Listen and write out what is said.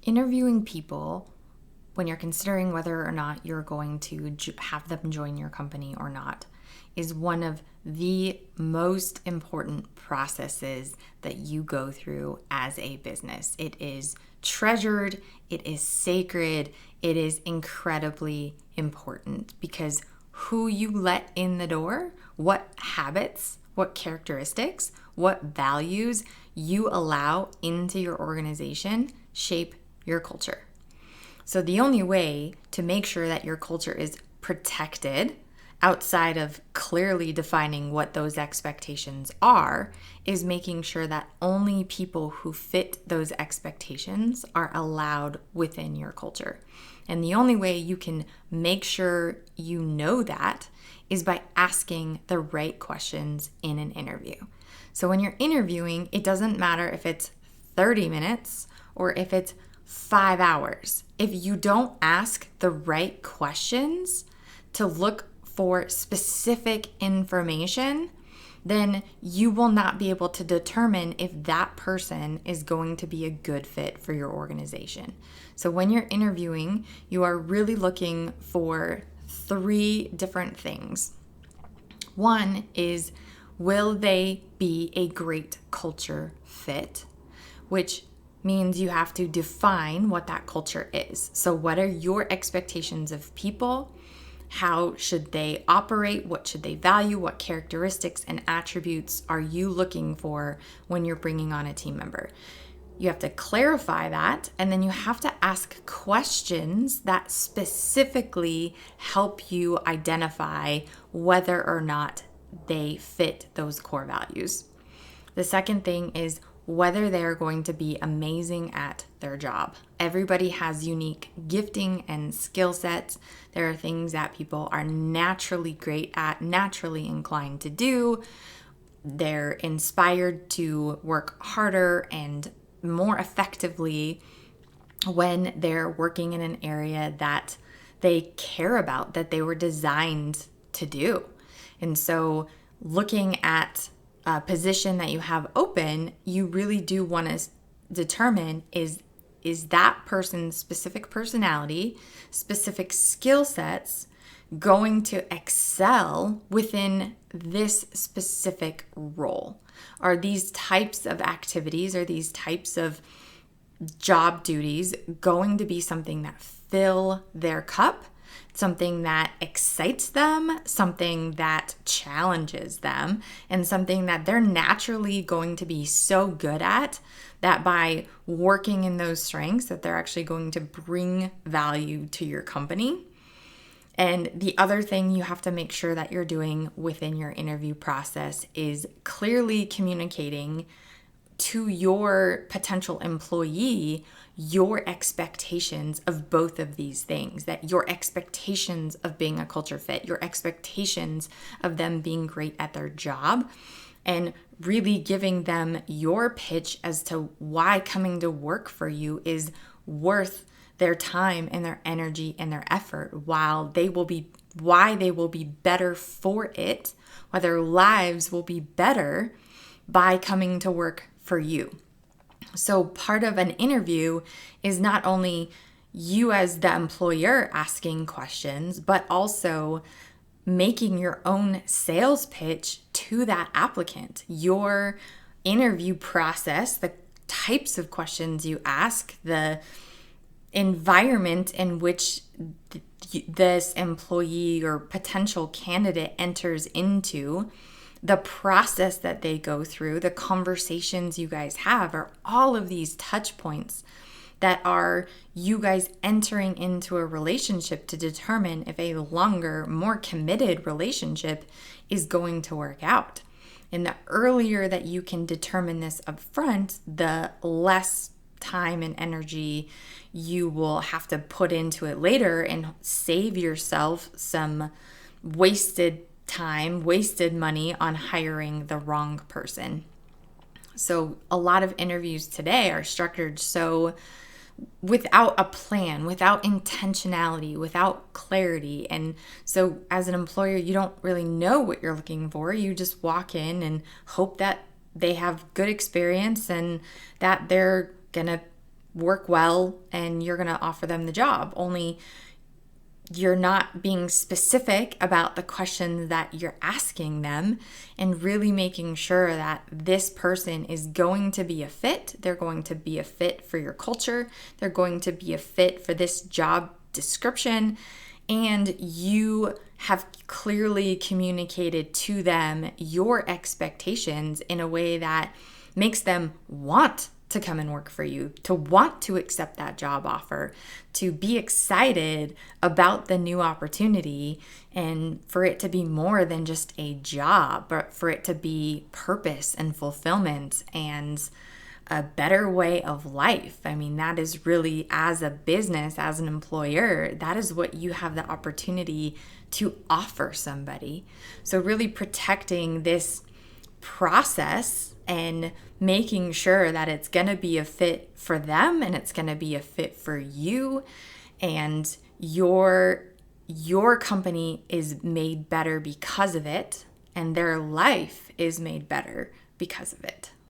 Interviewing people when you're considering whether or not you're going to have them join your company or not is one of the most important processes that you go through as a business. It is treasured, it is sacred, it is incredibly important because who you let in the door, what habits, what characteristics, what values you allow into your organization shape your culture. So the only way to make sure that your culture is protected outside of clearly defining what those expectations are is making sure that only people who fit those expectations are allowed within your culture. And the only way you can make sure you know that is by asking the right questions in an interview. So when you're interviewing, it doesn't matter if it's 30 minutes or if it's 5 hours. If you don't ask the right questions to look for specific information, then you will not be able to determine if that person is going to be a good fit for your organization. So when you're interviewing, you are really looking for 3 different things. One is, will they be a great culture fit? Which means you have to define what that culture is. So what are your expectations of people? How should they operate? What should they value? What characteristics and attributes are you looking for when you're bringing on a team member? You have to clarify that, and then you have to ask questions that specifically help you identify whether or not they fit those core values. The second thing is whether they're going to be amazing at their job. Everybody has unique gifting and skill sets. There are things that people are naturally great at, naturally inclined to do. They're inspired to work harder and more effectively when they're working in an area that they care about, that they were designed to do. And so looking at a position that you have open, you really do want to determine is that person's specific personality, specific skill sets going to excel within this specific role? Are these types of activities or these types of job duties going to be something that fill their cup, something that excites them, something that challenges them, and something that they're naturally going to be so good at that by working in those strengths that they're actually going to bring value to your company? And the other thing you have to make sure that you're doing within your interview process is clearly communicating to your potential employee your expectations of both of these things, that your expectations of being a culture fit, your expectations of them being great at their job, and really giving them your pitch as to why coming to work for you is worth their time and their energy and their effort, why they will be better for it, why their lives will be better by coming to work for you. So part of an interview is not only you as the employer asking questions, but also making your own sales pitch to that applicant. Your interview process, the types of questions you ask, the environment in which this employee or potential candidate enters into, the process that they go through, the conversations you guys have, are all of these touch points that are you guys entering into a relationship to determine if a longer, more committed relationship is going to work out. And the earlier that you can determine this up front, the less time and energy you will have to put into it later and save yourself some wasted time, wasted money on hiring the wrong person. So a lot of interviews today are structured so without a plan, without intentionality, without clarity. And so as an employer, you don't really know what you're looking for. You just walk in and hope that they have good experience and that they're going to work well and you're going to offer them the job. Only you're not being specific about the questions that you're asking them and really making sure that this person is going to be a fit. They're going to be a fit for your culture. They're going to be a fit for this job description. And you have clearly communicated to them your expectations in a way that makes them want to come and work for you, to want to accept that job offer, to be excited about the new opportunity, and for it to be more than just a job, but for it to be purpose and fulfillment and a better way of life. I mean, that is really, as a business, as an employer, that is what you have the opportunity to offer somebody. So really protecting this process and making sure that it's going to be a fit for them and it's going to be a fit for you, and your company is made better because of it, and their life is made better because of it.